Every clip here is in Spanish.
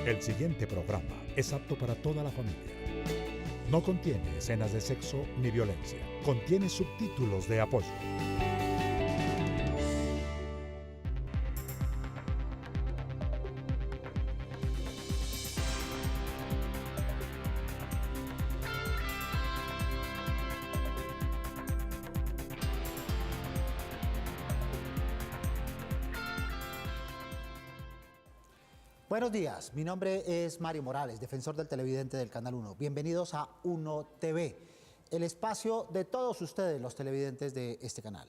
El siguiente programa es apto para toda la familia. No contiene escenas de sexo ni violencia. Contiene subtítulos de apoyo. Buenos días, mi nombre es Mario Morales, defensor del televidente del Canal 1. Bienvenidos a Uno TV, el espacio de todos ustedes, los televidentes de este canal.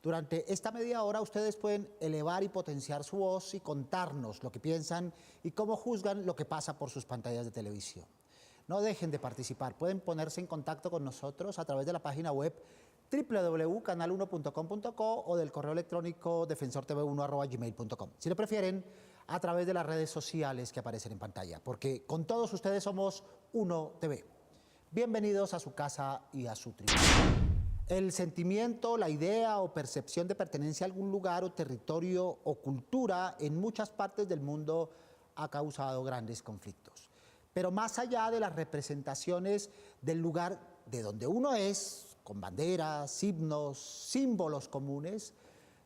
Durante esta media hora ustedes pueden elevar y potenciar su voz y contarnos lo que piensan y cómo juzgan lo que pasa por sus pantallas de televisión. No dejen de participar, pueden ponerse en contacto con nosotros a través de la página web www.canal1.com.co o del correo electrónico defensortv1@gmail.com. Si lo prefieren, a través de las redes sociales que aparecen en pantalla, porque con todos ustedes somos Uno TV. Bienvenidos a su casa y a su tribu. El sentimiento, la idea o percepción de pertenencia a algún lugar o territorio o cultura en muchas partes del mundo ha causado grandes conflictos. Pero más allá de las representaciones del lugar de donde uno es, con banderas, himnos, símbolos comunes,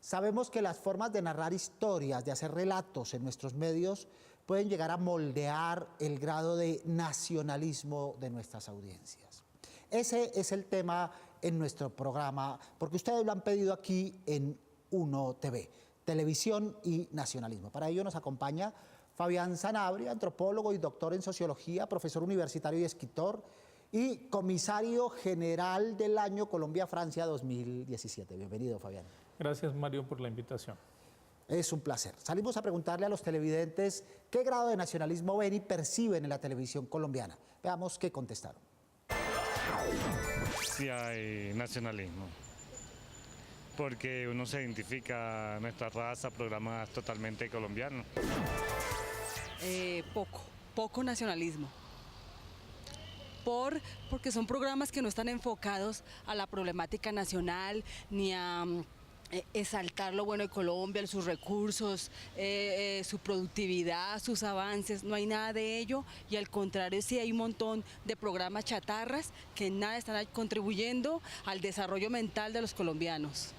sabemos que las formas de narrar historias, de hacer relatos en nuestros medios, pueden llegar a moldear el grado de nacionalismo de nuestras audiencias. Ese es el tema en nuestro programa, porque ustedes lo han pedido aquí en Uno TV, televisión y nacionalismo. Para ello nos acompaña Fabián Sanabria, antropólogo y doctor en sociología, profesor universitario y escritor, y comisario general del año Colombia-Francia 2017. Bienvenido, Fabián. Gracias, Mario, por la invitación. Es un placer. Salimos a preguntarle a los televidentes qué grado de nacionalismo ven y perciben en la televisión colombiana. Veamos qué contestaron. Sí hay nacionalismo, porque uno se identifica a nuestra raza, programas totalmente colombianos. Poco nacionalismo. Porque son programas que no están enfocados a la problemática nacional ni a exaltar lo bueno de Colombia, sus recursos, su productividad, sus avances. No hay nada de ello y al contrario sí hay un montón de programas chatarras que en nada están contribuyendo al desarrollo mental de los colombianos.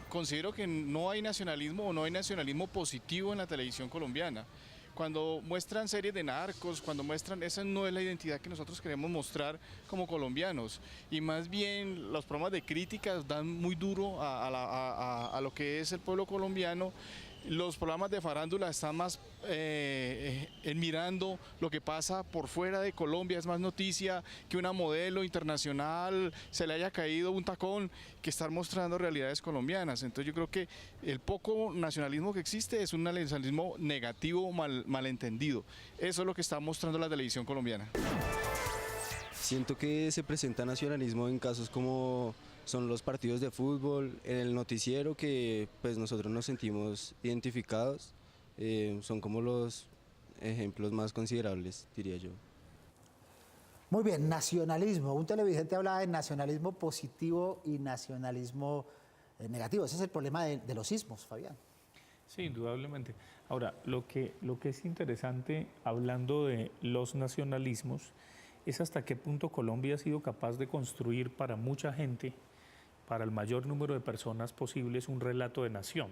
Considero que no hay nacionalismo o no hay nacionalismo positivo en la televisión colombiana. Cuando muestran series de narcos, cuando muestran, esa no es la identidad que nosotros queremos mostrar como colombianos. Y más bien los programas de críticas dan muy duro a lo que es el pueblo colombiano. Los programas de farándula están más mirando lo que pasa por fuera de Colombia. Es más noticia que una modelo internacional se le haya caído un tacón que estar mostrando realidades colombianas. Entonces yo creo que el poco nacionalismo que existe es un nacionalismo negativo, malentendido. Eso es lo que está mostrando la televisión colombiana. Siento que se presenta nacionalismo en casos como son los partidos de fútbol, en el noticiero, que pues nosotros nos sentimos identificados, son como los ejemplos más considerables, diría yo. Muy bien, nacionalismo. Un televidente hablaba de nacionalismo positivo y nacionalismo negativo. Ese es el problema de los sismos, Fabián. Sí, indudablemente. Ahora, lo que es interesante hablando de los nacionalismos es hasta qué punto Colombia ha sido capaz de construir para mucha gente, para el mayor número de personas posibles, un relato de nación.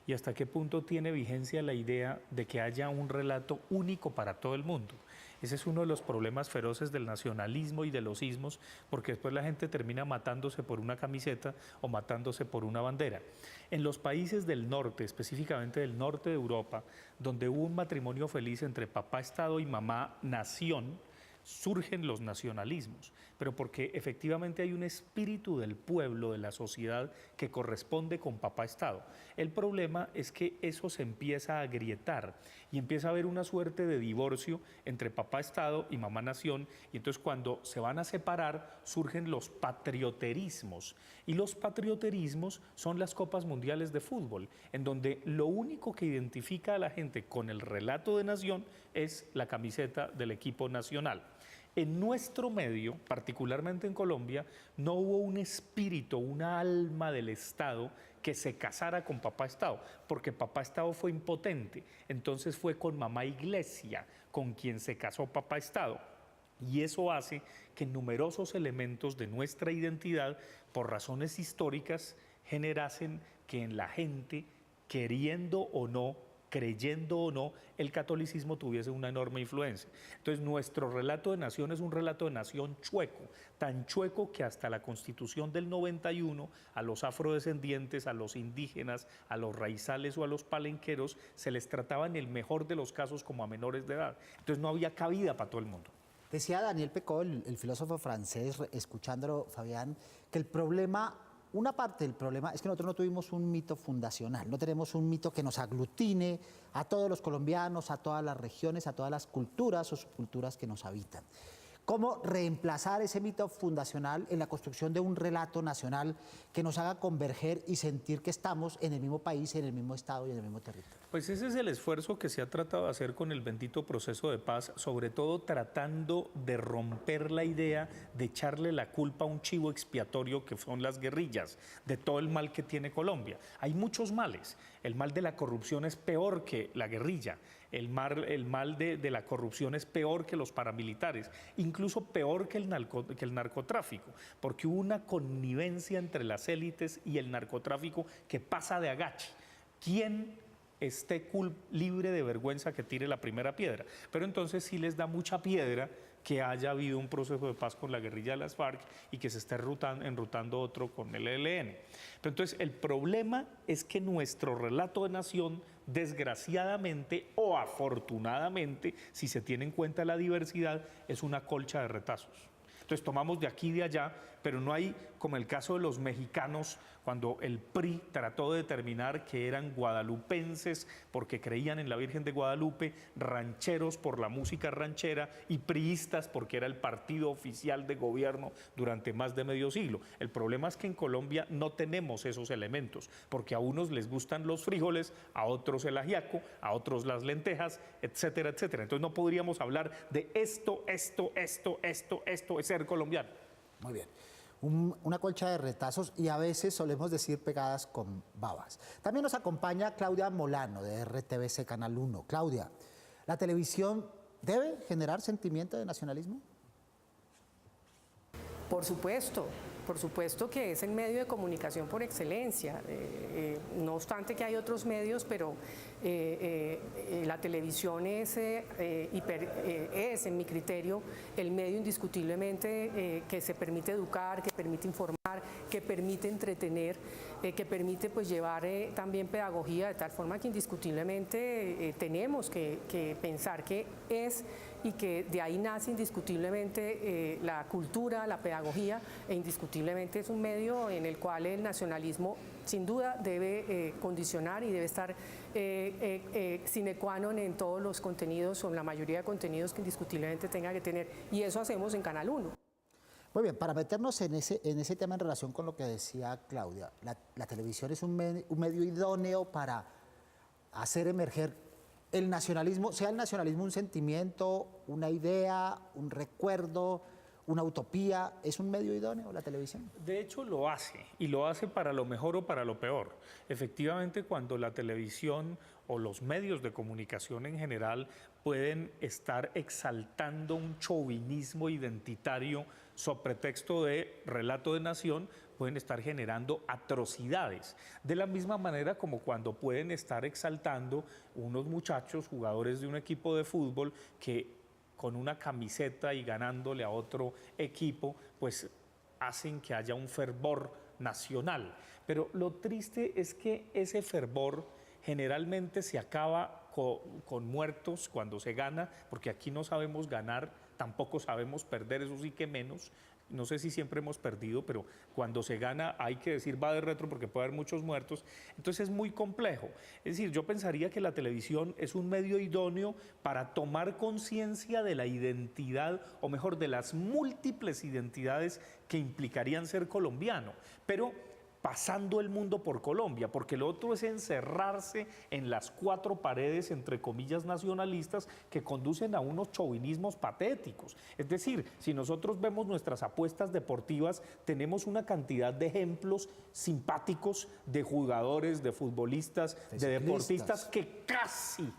Y hasta qué punto tiene vigencia la idea de que haya un relato único para todo el mundo. Ese es uno de los problemas feroces del nacionalismo y de los sismos, porque después la gente termina matándose por una camiseta o matándose por una bandera. En los países del norte, específicamente del norte de Europa, donde hubo un matrimonio feliz entre papá Estado y mamá Nación, surgen los nacionalismos, pero porque efectivamente hay un espíritu del pueblo, de la sociedad, que corresponde con papá Estado. El problema es que eso se empieza a agrietar y empieza a haber una suerte de divorcio entre papá Estado y mamá Nación, y entonces cuando se van a separar surgen los patrioterismos, y los patrioterismos son las copas mundiales de fútbol, en donde lo único que identifica a la gente con el relato de nación es la camiseta del equipo nacional. En nuestro medio, particularmente en Colombia, no hubo un espíritu, una alma del Estado que se casara con papá Estado, porque papá Estado fue impotente, entonces fue con mamá Iglesia con quien se casó papá Estado. Y eso hace que numerosos elementos de nuestra identidad, por razones históricas, generasen que en la gente, queriendo o no, creyendo o no, el catolicismo tuviese una enorme influencia. Entonces, nuestro relato de nación es un relato de nación chueco, tan chueco que hasta la Constitución del 91, a los afrodescendientes, a los indígenas, a los raizales o a los palenqueros, se les trataba en el mejor de los casos como a menores de edad. Entonces, no había cabida para todo el mundo. Decía Daniel Pecot, el filósofo francés, escuchándolo, Fabián, que el problema, una parte del problema es que nosotros no tuvimos un mito fundacional, no tenemos un mito que nos aglutine a todos los colombianos, a todas las regiones, a todas las culturas o subculturas que nos habitan. ¿Cómo reemplazar ese mito fundacional en la construcción de un relato nacional que nos haga converger y sentir que estamos en el mismo país, en el mismo estado y en el mismo territorio? Pues ese es el esfuerzo que se ha tratado de hacer con el bendito proceso de paz, sobre todo tratando de romper la idea de echarle la culpa a un chivo expiatorio que son las guerrillas, de todo el mal que tiene Colombia. Hay muchos males. El mal de la corrupción es peor que la guerrilla. El mal de la corrupción es peor que los paramilitares, incluso peor que el narcotráfico, porque hubo una connivencia entre las élites y el narcotráfico que pasa de agache. ¿Quién esté libre de vergüenza que tire la primera piedra? Pero entonces sí les da mucha piedra que haya habido un proceso de paz con la guerrilla de las FARC y que se esté enrutando otro con el ELN. Pero entonces el problema es que nuestro relato de nación, desgraciadamente o afortunadamente, si se tiene en cuenta la diversidad, es una colcha de retazos. Entonces tomamos de aquí y de allá, pero no hay, como el caso de los mexicanos, cuando el PRI trató de determinar que eran guadalupenses porque creían en la Virgen de Guadalupe, rancheros por la música ranchera y priistas porque era el partido oficial de gobierno durante más de medio siglo. El problema es que en Colombia no tenemos esos elementos, porque a unos les gustan los frijoles, a otros el ajiaco, a otros las lentejas, etcétera, etcétera. Entonces no podríamos hablar de esto es ser colombiano. Muy bien. Una colcha de retazos y a veces solemos decir pegadas con babas. También nos acompaña Claudia Molano de RTBC Canal 1. Claudia, ¿la televisión debe generar sentimiento de nacionalismo? Por supuesto que es el medio de comunicación por excelencia, no obstante que hay otros medios, pero la televisión es, en mi criterio, el medio indiscutiblemente que se permite educar, que permite informar, que permite entretener, que permite pues llevar también pedagogía, de tal forma que indiscutiblemente tenemos que pensar que es y que de ahí nace indiscutiblemente la cultura, la pedagogía, e indiscutiblemente es un medio en el cual el nacionalismo sin duda debe condicionar y debe estar sine qua non en todos los contenidos o en la mayoría de contenidos que indiscutiblemente tenga que tener, y eso hacemos en Canal 1. Muy bien, para meternos en ese tema en relación con lo que decía Claudia, la televisión es un medio idóneo para hacer emerger el nacionalismo, sea el nacionalismo un sentimiento, una idea, un recuerdo, una utopía. ¿Es un medio idóneo la televisión? De hecho lo hace, y lo hace para lo mejor o para lo peor. Efectivamente, cuando la televisión o los medios de comunicación en general pueden estar exaltando un chauvinismo identitario sobre pretexto de relato de nación, pueden estar generando atrocidades. De la misma manera como cuando pueden estar exaltando unos muchachos, jugadores de un equipo de fútbol, que con una camiseta y ganándole a otro equipo, pues hacen que haya un fervor nacional. Pero lo triste es que ese fervor generalmente se acaba con muertos cuando se gana, porque aquí no sabemos ganar, tampoco sabemos perder, eso sí que menos. No sé si siempre hemos perdido, pero cuando se gana hay que decir va de retro porque puede haber muchos muertos. Entonces es muy complejo. Es decir, yo pensaría que la televisión es un medio idóneo para tomar conciencia de la identidad, o mejor, de las múltiples identidades que implicarían ser colombiano. Pero pasando el mundo por Colombia, porque lo otro es encerrarse en las cuatro paredes, entre comillas, nacionalistas, que conducen a unos chauvinismos patéticos. Es decir, si nosotros vemos nuestras apuestas deportivas, tenemos una cantidad de ejemplos simpáticos de jugadores, de futbolistas, de deportistas que casi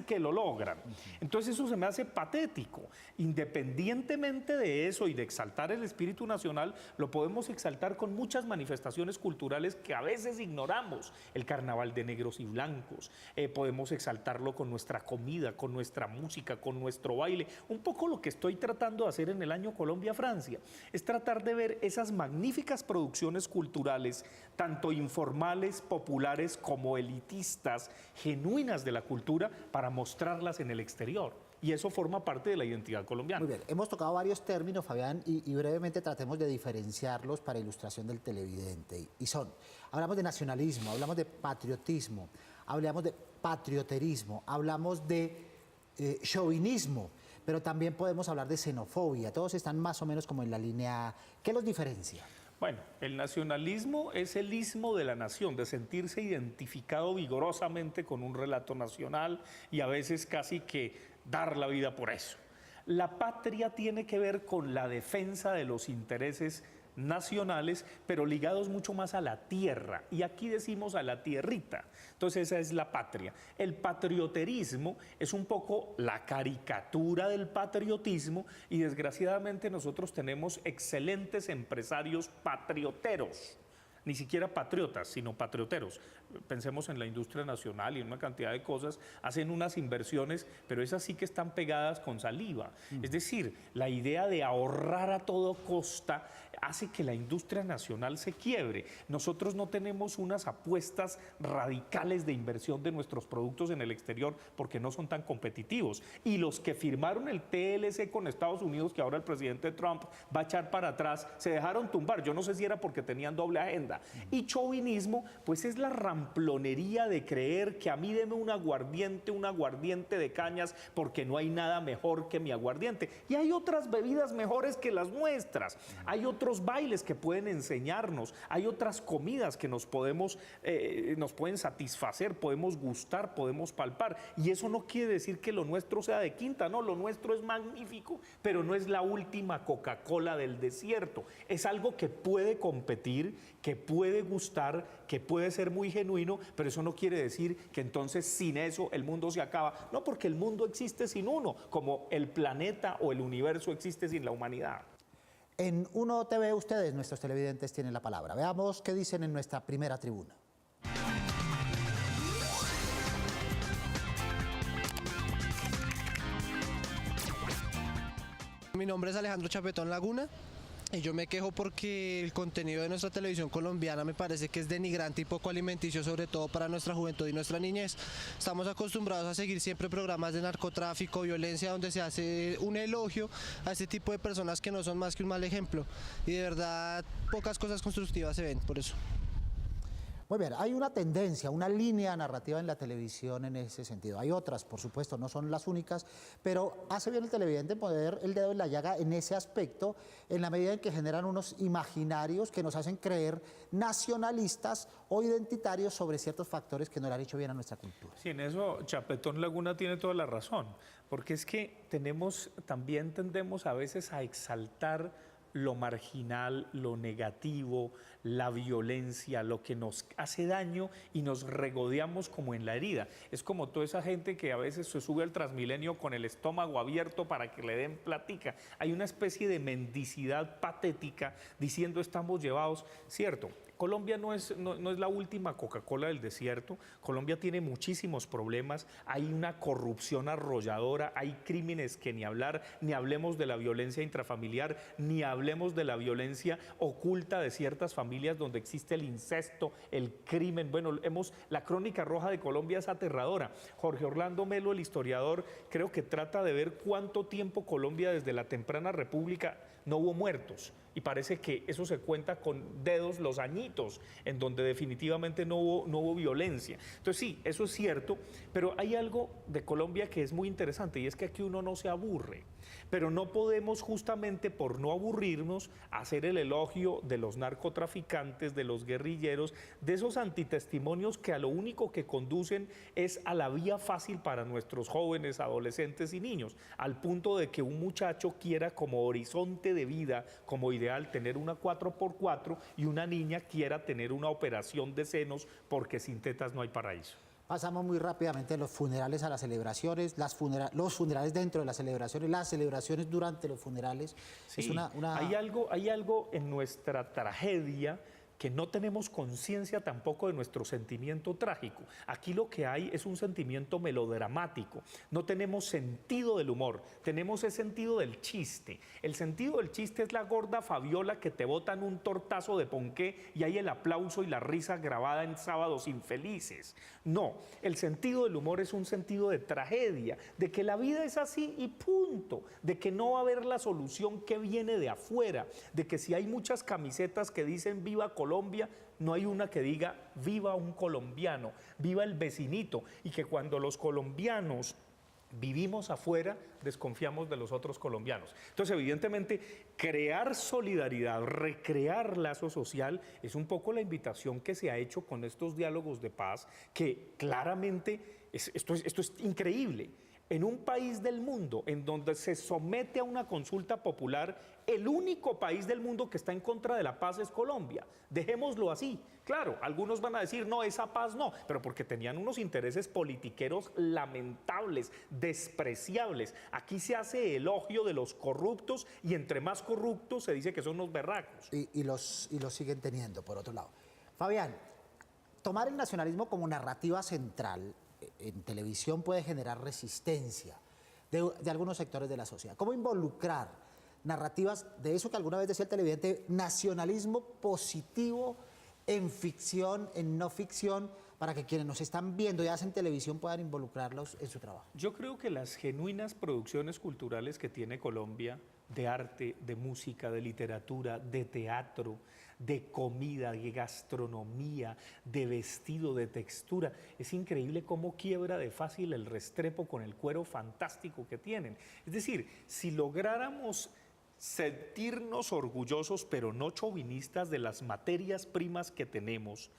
que lo logran. Entonces eso se me hace patético. Independientemente de eso y de exaltar el espíritu nacional, lo podemos exaltar con muchas manifestaciones culturales que a veces ignoramos. El carnaval de negros y blancos, podemos exaltarlo con nuestra comida, con nuestra música, con nuestro baile. Un poco lo que estoy tratando de hacer en el año Colombia-Francia es tratar de ver esas magníficas producciones culturales, tanto informales, populares como elitistas, genuinas de la cultura, para mostrarlas en el exterior. Y eso forma parte de la identidad colombiana. Muy bien, hemos tocado varios términos, Fabián, y brevemente tratemos de diferenciarlos para ilustración del televidente. Y son, hablamos de nacionalismo, hablamos de patriotismo, hablamos de patrioterismo, hablamos de chauvinismo, pero también podemos hablar de xenofobia. Todos están más o menos como en la línea. ¿Qué los diferencia? Bueno, el nacionalismo es el ismo de la nación, de sentirse identificado vigorosamente con un relato nacional y a veces casi que dar la vida por eso. La patria tiene que ver con la defensa de los intereses nacionales, pero ligados mucho más a la tierra, y aquí decimos a la tierrita. Entonces esa es la patria. El patrioterismo es un poco la caricatura del patriotismo, y desgraciadamente nosotros tenemos excelentes empresarios patrioteros, ni siquiera patriotas, sino patrioteros. Pensemos en la industria nacional y en una cantidad de cosas, hacen unas inversiones, pero esas sí que están pegadas con saliva. Es decir, la idea de ahorrar a todo costa hace que la industria nacional se quiebre. Nosotros no tenemos unas apuestas radicales de inversión de nuestros productos en el exterior porque no son tan competitivos. Y los que firmaron el TLC con Estados Unidos, que ahora el presidente Trump va a echar para atrás, se dejaron tumbar. Yo no sé si era porque tenían doble agenda. Y chauvinismo, pues es la ramplonería de creer que a mí deme un aguardiente de cañas, porque no hay nada mejor que mi aguardiente. Y hay otras bebidas mejores que las nuestras. Hay otros bailes que pueden enseñarnos. Hay otras comidas que nos pueden satisfacer, podemos gustar, podemos palpar. Y eso no quiere decir que lo nuestro sea de quinta, no, lo nuestro es magnífico, pero no es la última Coca-Cola del desierto. Es algo que puede competir, que puede gustar, que puede ser muy genuino, pero eso no quiere decir que entonces sin eso el mundo se acaba. No, porque el mundo existe sin uno, como el planeta o el universo existe sin la humanidad. En Uno TV, ustedes, nuestros televidentes, tienen la palabra. Veamos qué dicen en nuestra primera tribuna. Mi nombre es Alejandro Chapetón Laguna. Y yo me quejo porque el contenido de nuestra televisión colombiana me parece que es denigrante y poco alimenticio, sobre todo para nuestra juventud y nuestra niñez. Estamos acostumbrados a seguir siempre programas de narcotráfico, violencia, donde se hace un elogio a este tipo de personas que no son más que un mal ejemplo. Y de verdad, pocas cosas constructivas se ven, por eso. Muy bien, hay una tendencia, una línea narrativa en la televisión en ese sentido. Hay otras, por supuesto, no son las únicas, pero hace bien el televidente poner el dedo en la llaga en ese aspecto, en la medida en que generan unos imaginarios que nos hacen creer nacionalistas o identitarios sobre ciertos factores que no le han hecho bien a nuestra cultura. Sí, en eso Chapetón Laguna tiene toda la razón, porque es que también tendemos a veces a exaltar lo marginal, lo negativo, la violencia, lo que nos hace daño, y nos regodeamos como en la herida. Es como toda esa gente que a veces se sube al Transmilenio con el estómago abierto para que le den platica. Hay una especie de mendicidad patética diciendo estamos llevados, cierto. Colombia no es la última Coca-Cola del desierto. Colombia tiene muchísimos problemas, hay una corrupción arrolladora, hay crímenes que ni hablar, ni hablemos de la violencia intrafamiliar, ni hablemos de la violencia oculta de ciertas familias donde existe el incesto, el crimen. Bueno, la crónica roja de Colombia es aterradora. Jorge Orlando Melo, el historiador, creo que trata de ver cuánto tiempo Colombia desde la temprana república no hubo muertos. Y parece que eso se cuenta con dedos los añitos, en donde definitivamente no hubo violencia. Entonces sí, eso es cierto, pero hay algo de Colombia que es muy interesante, y es que aquí uno no se aburre. Pero no podemos, justamente por no aburrirnos, hacer el elogio de los narcotraficantes, de los guerrilleros, de esos antitestimonios que a lo único que conducen es a la vía fácil para nuestros jóvenes, adolescentes y niños, al punto de que un muchacho quiera como horizonte de vida, como ideal, tener una 4x4 y una niña quiera tener una operación de senos porque sin tetas no hay paraíso. Pasamos muy rápidamente de los funerales a las celebraciones, los funerales dentro de las celebraciones durante los funerales. Sí, es una... Hay algo en nuestra tragedia que no tenemos conciencia tampoco de nuestro sentimiento trágico. Aquí lo que hay es un sentimiento melodramático. No tenemos sentido del humor, tenemos el sentido del chiste. El sentido del chiste es la gorda Fabiola que te botan un tortazo de ponqué y hay el aplauso y la risa grabada en Sábados Infelices. No, el sentido del humor es un sentido de tragedia, de que la vida es así y punto, de que no va a haber la solución que viene de afuera, de que si hay muchas camisetas que dicen Viva Colombia, no hay una que diga viva un colombiano, viva el vecinito, y que cuando los colombianos vivimos afuera, desconfiamos de los otros colombianos. Entonces, evidentemente, crear solidaridad, recrear lazo social, es un poco la invitación que se ha hecho con estos diálogos de paz, que claramente, esto es increíble. En un país del mundo en donde se somete a una consulta popular, el único país del mundo que está en contra de la paz es Colombia. Dejémoslo así. Claro, algunos van a decir, no, esa paz no, pero porque tenían unos intereses politiqueros lamentables, despreciables. Aquí se hace elogio de los corruptos y entre más corruptos se dice que son los berracos. Y los siguen teniendo, por otro lado. Fabián, tomar el nacionalismo como narrativa central en televisión puede generar resistencia de algunos sectores de la sociedad. ¿Cómo involucrar narrativas de eso que alguna vez decía el televidente, nacionalismo positivo en ficción, en no ficción, para que quienes nos están viendo y hacen televisión puedan involucrarlos en su trabajo? Yo creo que las genuinas producciones culturales que tiene Colombia, de arte, de música, de literatura, de teatro, de comida, de gastronomía, de vestido, de textura. Es increíble cómo quiebra de fácil el Restrepo con el cuero fantástico que tienen. Es decir, si lográramos sentirnos orgullosos, pero no chauvinistas, de las materias primas que tenemos,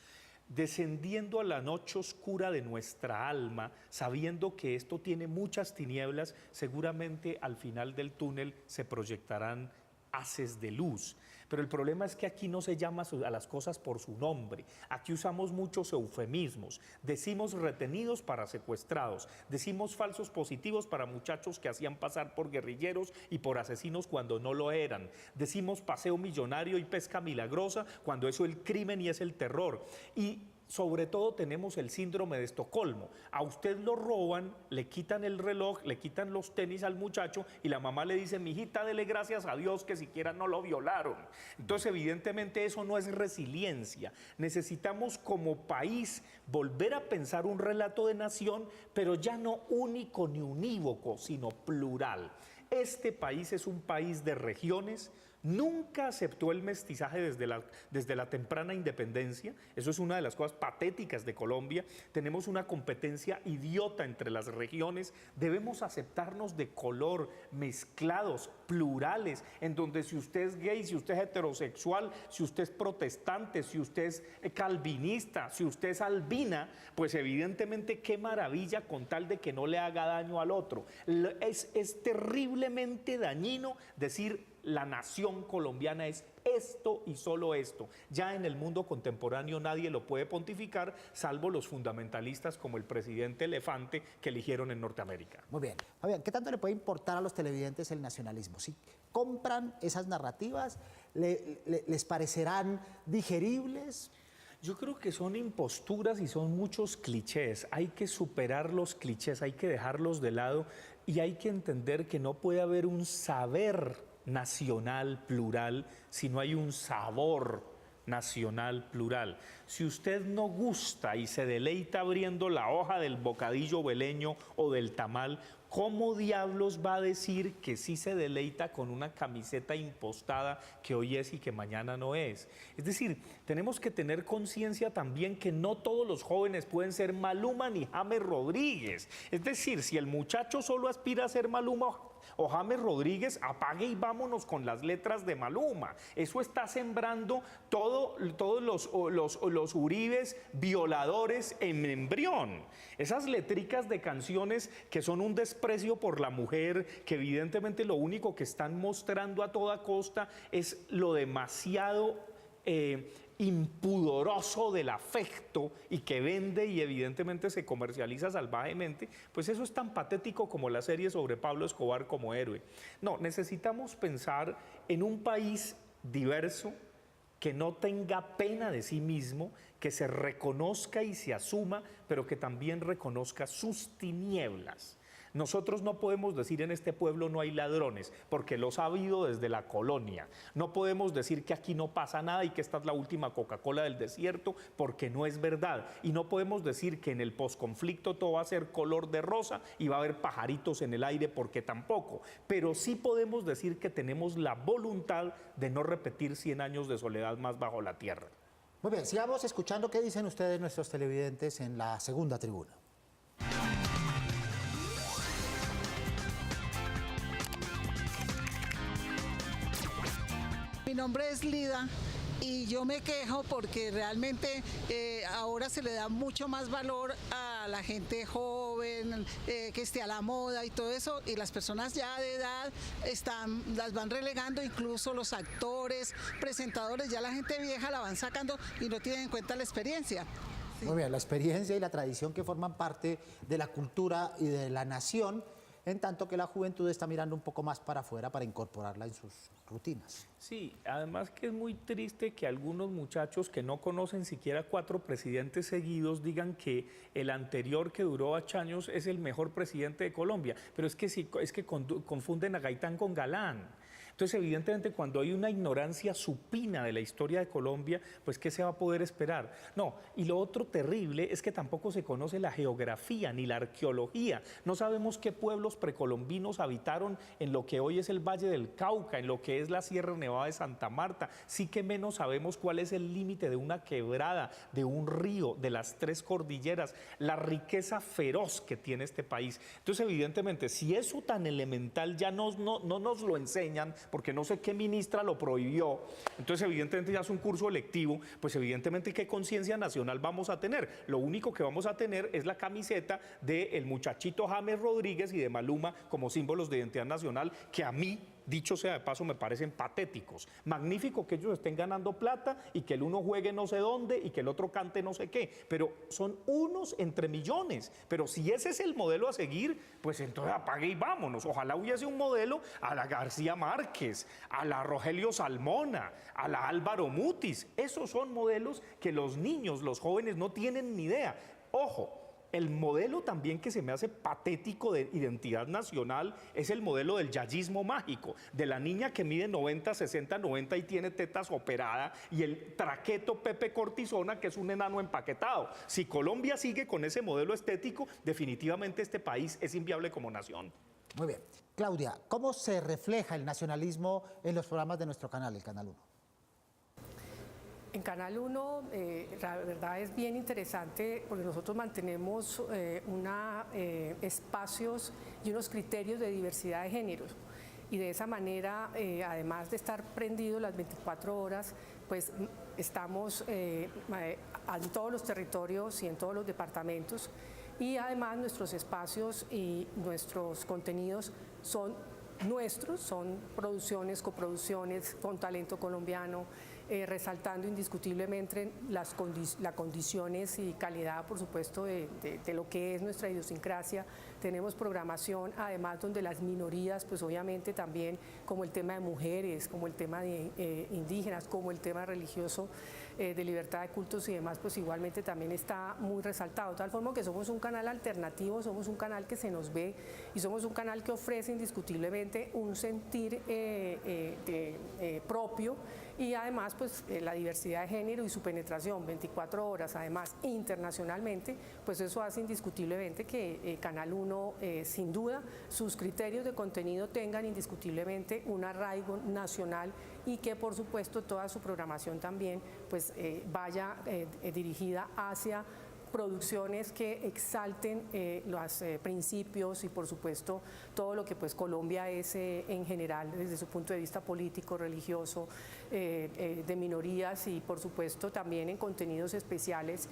descendiendo a la noche oscura de nuestra alma, sabiendo que esto tiene muchas tinieblas, seguramente al final del túnel se proyectarán haces de luz. Pero el problema es que aquí no se llama a las cosas por su nombre. Aquí usamos muchos eufemismos. Decimos retenidos para secuestrados. Decimos falsos positivos para muchachos que hacían pasar por guerrilleros y por asesinos cuando no lo eran. Decimos paseo millonario y pesca milagrosa cuando eso es el crimen y es el terror. Y sobre todo tenemos el síndrome de Estocolmo. A usted lo roban, le quitan el reloj, le quitan los tenis al muchacho y la mamá le dice, mijita, dele gracias a Dios que siquiera no lo violaron. Entonces, evidentemente, eso no es resiliencia. Necesitamos como país volver a pensar un relato de nación, pero ya no único ni unívoco, sino plural. Este país es un país de regiones. Nunca aceptó el mestizaje desde la temprana independencia. Eso es una de las cosas patéticas de Colombia. Tenemos una competencia idiota entre las regiones. Debemos aceptarnos de color, mezclados, plurales, en donde si usted es gay, si usted es heterosexual, si usted es protestante, si usted es calvinista, si usted es albina, pues evidentemente qué maravilla con tal de que no le haga daño al otro. Es terriblemente dañino decir la nación colombiana es esto y solo esto. Ya en el mundo contemporáneo nadie lo puede pontificar, salvo los fundamentalistas como el presidente Elefante que eligieron en Norteamérica. Muy bien. Fabián, ¿qué tanto le puede importar a los televidentes el nacionalismo? Si compran esas narrativas, ¿les parecerán digeribles? Yo creo que son imposturas y son muchos clichés. Hay que superar los clichés, hay que dejarlos de lado y hay que entender que no puede haber un saber nacional plural si no hay un sabor nacional plural. Si usted no gusta y se deleita abriendo la hoja del bocadillo veleño o del tamal, ¿cómo diablos va a decir que sí se deleita con una camiseta impostada que hoy es y que mañana no es? Es decir, tenemos que tener conciencia también que no todos los jóvenes pueden ser Maluma ni James Rodríguez. Es decir, si el muchacho solo aspira a ser Maluma o James Rodríguez, apague y vámonos con las letras de Maluma. Eso está sembrando todos los Uribes violadores en embrión. Esas letricas de canciones que son un desprecio por la mujer, que evidentemente lo único que están mostrando a toda costa es lo demasiado impudoroso del afecto y que vende y evidentemente se comercializa salvajemente, pues eso es tan patético como la serie sobre Pablo Escobar como héroe. No, necesitamos pensar en un país diverso, que no tenga pena de sí mismo, que se reconozca y se asuma, pero que también reconozca sus tinieblas. Nosotros no podemos decir en este pueblo no hay ladrones, porque los ha habido desde la colonia. No podemos decir que aquí no pasa nada y que esta es la última Coca-Cola del desierto, porque no es verdad. Y no podemos decir que en el posconflicto todo va a ser color de rosa y va a haber pajaritos en el aire, porque tampoco. Pero sí podemos decir que tenemos la voluntad de no repetir 100 años de soledad más bajo la tierra. Muy bien, sigamos escuchando qué dicen ustedes, nuestros televidentes, en la segunda tribuna. Mi nombre es Lida y yo me quejo porque realmente ahora se le da mucho más valor a la gente joven, que esté a la moda y todo eso, y las personas ya de edad las van relegando, incluso los actores, presentadores, ya la gente vieja la van sacando y no tienen en cuenta la experiencia. Sí. Muy bien, la experiencia y la tradición que forman parte de la cultura y de la nación, en tanto que la juventud está mirando un poco más para afuera para incorporarla en sus rutinas. Sí, además que es muy triste que algunos muchachos que no conocen siquiera 4 presidentes seguidos digan que el anterior, que duró 8 años, es el mejor presidente de Colombia, pero es que confunden a Gaitán con Galán. Entonces, evidentemente, cuando hay una ignorancia supina de la historia de Colombia, pues, ¿qué se va a poder esperar? No, y lo otro terrible es que tampoco se conoce la geografía ni la arqueología. No sabemos qué pueblos precolombinos habitaron en lo que hoy es el Valle del Cauca, en lo que es la Sierra Nevada de Santa Marta. Sí que menos sabemos cuál es el límite de una quebrada, de un río, de las 3 cordilleras, la riqueza feroz que tiene este país. Entonces, evidentemente, si eso tan elemental ya no nos lo enseñan, porque no sé qué ministra lo prohibió, entonces evidentemente ya es un curso electivo, pues evidentemente qué conciencia nacional vamos a tener. Lo único que vamos a tener es la camiseta del muchachito James Rodríguez y de Maluma como símbolos de identidad nacional, que a mí, dicho sea de paso, me parecen patéticos. Magnífico que ellos estén ganando plata y que el uno juegue no sé dónde y que el otro cante no sé qué, pero son unos entre millones. Pero si ese es el modelo a seguir, pues entonces apague y vámonos. Ojalá hubiese un modelo a la García Márquez, a la Rogelio Salmona, a la Álvaro Mutis. Esos son modelos que los niños, los jóvenes no tienen ni idea. Ojo, el modelo también que se me hace patético de identidad nacional es el modelo del yayismo mágico, de la niña que mide 90, 60, 90 y tiene tetas operadas, y el traqueto Pepe Cortisona, que es un enano empaquetado. Si Colombia sigue con ese modelo estético, definitivamente este país es inviable como nación. Muy bien. Claudia, ¿cómo se refleja el nacionalismo en los programas de nuestro canal, el Canal 1? En Canal 1, la verdad es bien interesante porque nosotros mantenemos espacios y unos criterios de diversidad de géneros. Y de esa manera, además de estar prendidos las 24 horas, pues estamos en todos los territorios y en todos los departamentos. Y además nuestros espacios y nuestros contenidos son nuestros, son producciones, coproducciones con talento colombiano, resaltando indiscutiblemente las condiciones y calidad, por supuesto, de lo que es nuestra idiosincrasia. Tenemos programación, además, donde las minorías, pues obviamente también, como el tema de mujeres, como el tema de indígenas, como el tema religioso, de libertad de cultos y demás, pues igualmente también está muy resaltado. De tal forma que somos un canal alternativo, somos un canal que se nos ve y somos un canal que ofrece indiscutiblemente un sentir propio, y además pues la diversidad de género y su penetración 24 horas, además internacionalmente, pues eso hace indiscutiblemente que Canal 1 sin duda sus criterios de contenido tengan indiscutiblemente un arraigo nacional, y que por supuesto toda su programación también pues vaya dirigida hacia producciones que exalten los principios y por supuesto todo lo que pues Colombia es en general desde su punto de vista político, religioso, de minorías y por supuesto también en contenidos especiales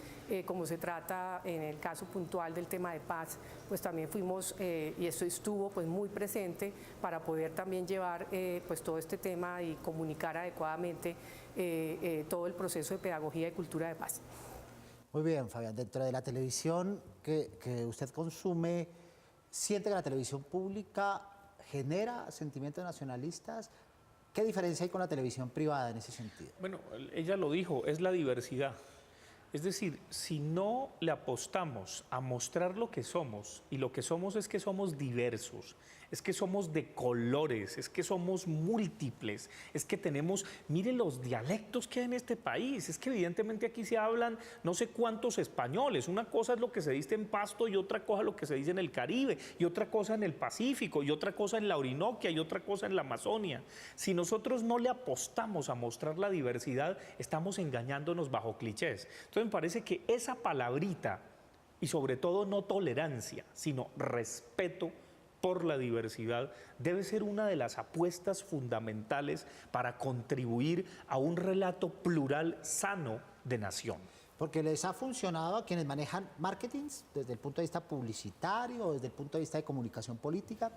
como se trata en el caso puntual del tema de paz, pues también fuimos y esto estuvo pues muy presente para poder también llevar pues todo este tema y comunicar adecuadamente todo el proceso de pedagogía y cultura de paz. Muy bien, Fabián, dentro de la televisión que usted consume, ¿siente que la televisión pública genera sentimientos nacionalistas? ¿Qué diferencia hay con la televisión privada en ese sentido? Bueno, ella lo dijo, es la diversidad. Es decir, si no le apostamos a mostrar lo que somos, y lo que somos es que somos diversos, es que somos de colores, es que somos múltiples, es que tenemos, mire los dialectos que hay en este país, es que evidentemente aquí se hablan no sé cuántos españoles, una cosa es lo que se dice en Pasto y otra cosa es lo que se dice en el Caribe, y otra cosa en el Pacífico, y otra cosa en la Orinoquia, y otra cosa en la Amazonia. Si nosotros no le apostamos a mostrar la diversidad, estamos engañándonos bajo clichés. Entonces me parece que esa palabrita, y sobre todo no tolerancia, sino respeto por la diversidad, debe ser una de las apuestas fundamentales para contribuir a un relato plural sano de nación. Porque les ha funcionado a quienes manejan marketing desde el punto de vista publicitario o desde el punto de vista de comunicación política,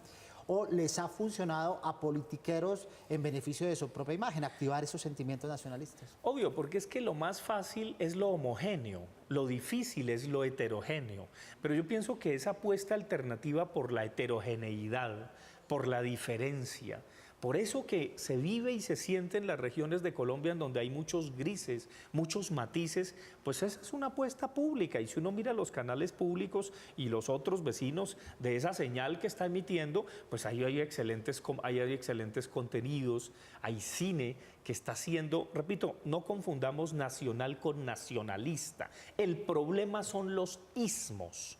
o les ha funcionado a politiqueros en beneficio de su propia imagen, activar esos sentimientos nacionalistas. Obvio, porque es que lo más fácil es lo homogéneo, lo difícil es lo heterogéneo, pero yo pienso que esa apuesta alternativa por la heterogeneidad, por la diferencia, por eso que se vive y se siente en las regiones de Colombia en donde hay muchos grises, muchos matices, pues esa es una apuesta pública. Y si uno mira los canales públicos y los otros vecinos de esa señal que está emitiendo, pues ahí hay excelentes contenidos, hay cine que está haciendo, repito, no confundamos nacional con nacionalista. El problema son los ismos.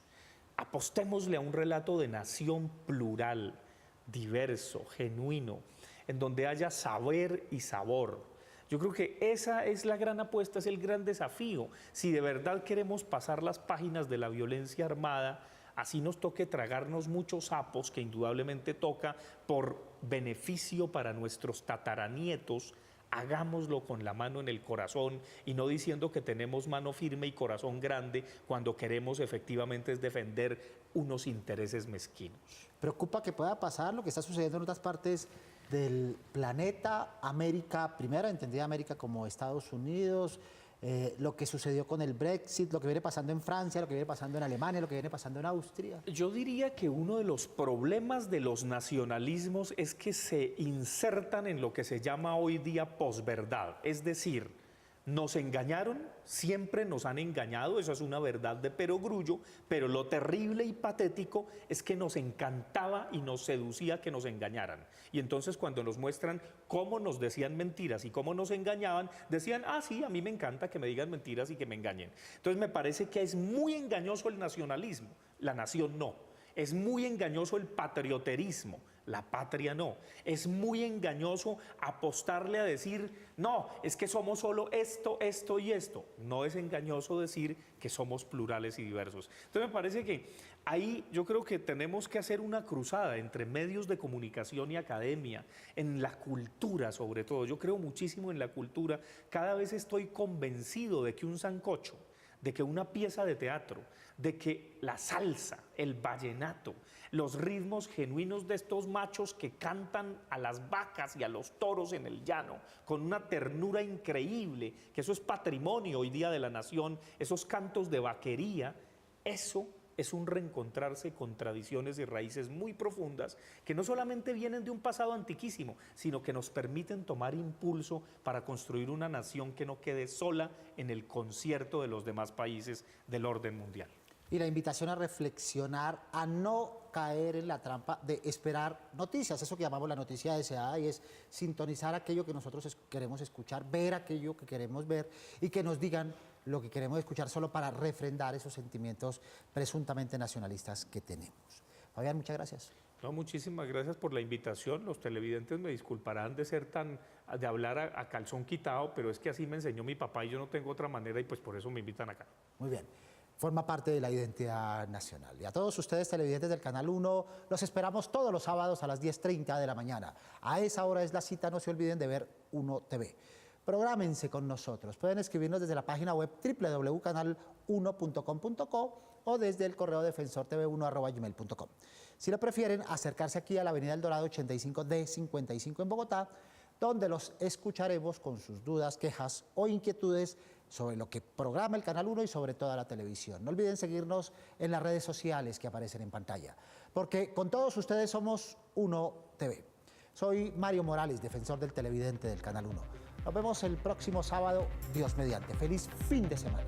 Apostémosle a un relato de nación plural, diverso, genuino, en donde haya saber y sabor. Yo creo que esa es la gran apuesta, es el gran desafío. Si de verdad queremos pasar las páginas de la violencia armada, así nos toque tragarnos muchos sapos, que indudablemente toca por beneficio para nuestros tataranietos, hagámoslo con la mano en el corazón y no diciendo que tenemos mano firme y corazón grande cuando queremos efectivamente es defender unos intereses mezquinos. ¿Preocupa que pueda pasar lo que está sucediendo en otras partes del planeta? América, primero entendida América como Estados Unidos, lo que sucedió con el Brexit, lo que viene pasando en Francia, lo que viene pasando en Alemania, lo que viene pasando en Austria. Yo diría que uno de los problemas de los nacionalismos es que se insertan en lo que se llama hoy día posverdad, es decir, nos engañaron, siempre nos han engañado, eso es una verdad de perogrullo, pero lo terrible y patético es que nos encantaba y nos seducía que nos engañaran. Y entonces cuando nos muestran cómo nos decían mentiras y cómo nos engañaban, decían, ah, sí, a mí me encanta que me digan mentiras y que me engañen. Entonces me parece que es muy engañoso el nacionalismo, la nación no. Es muy engañoso el patrioterismo, la patria no. Es muy engañoso apostarle a decir, no, es que somos solo esto, esto y esto. No es engañoso decir que somos plurales y diversos. Entonces me parece que ahí yo creo que tenemos que hacer una cruzada entre medios de comunicación y academia, en la cultura sobre todo. Yo creo muchísimo en la cultura. Cada vez estoy convencido de que un sancocho, de que una pieza de teatro, de que la salsa, el vallenato, los ritmos genuinos de estos machos que cantan a las vacas y a los toros en el llano, con una ternura increíble, que eso es patrimonio hoy día de la nación, esos cantos de vaquería, eso es un reencontrarse con tradiciones y raíces muy profundas que no solamente vienen de un pasado antiquísimo, sino que nos permiten tomar impulso para construir una nación que no quede sola en el concierto de los demás países del orden mundial. Y la invitación a reflexionar, a no caer en la trampa de esperar noticias, eso que llamamos la noticia deseada, y es sintonizar aquello que nosotros queremos escuchar, ver aquello que queremos ver y que nos digan lo que queremos escuchar solo para refrendar esos sentimientos presuntamente nacionalistas que tenemos. Fabián, muchas gracias. No, muchísimas gracias por la invitación. Los televidentes me disculparán de hablar a calzón quitado, pero es que así me enseñó mi papá y yo no tengo otra manera y pues por eso me invitan acá. Muy bien. forma parte de la identidad nacional. Y a todos ustedes, televidentes del Canal 1, los esperamos todos los sábados a las 10:30 de la mañana. A esa hora es la cita, no se olviden de ver 1 TV. Prográmense con nosotros. Pueden escribirnos desde la página web www.canal1.com.co o desde el correo defensortv1@gmail.com. Si lo prefieren, acercarse aquí a la avenida El Dorado 85D55 en Bogotá, donde los escucharemos con sus dudas, quejas o inquietudes sobre lo que programa el Canal 1 y sobre toda la televisión. No olviden seguirnos en las redes sociales que aparecen en pantalla, porque con todos ustedes somos 1 TV. Soy Mario Morales, defensor del televidente del Canal 1. Nos vemos el próximo sábado, Dios mediante. Feliz fin de semana.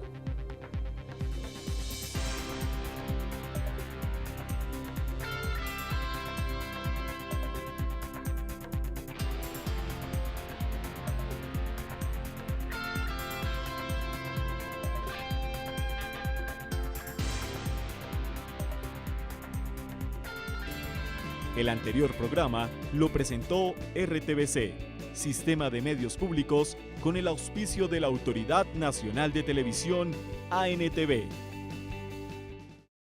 El anterior programa lo presentó RTVC, Sistema de Medios Públicos, con el auspicio de la Autoridad Nacional de Televisión, ANTV.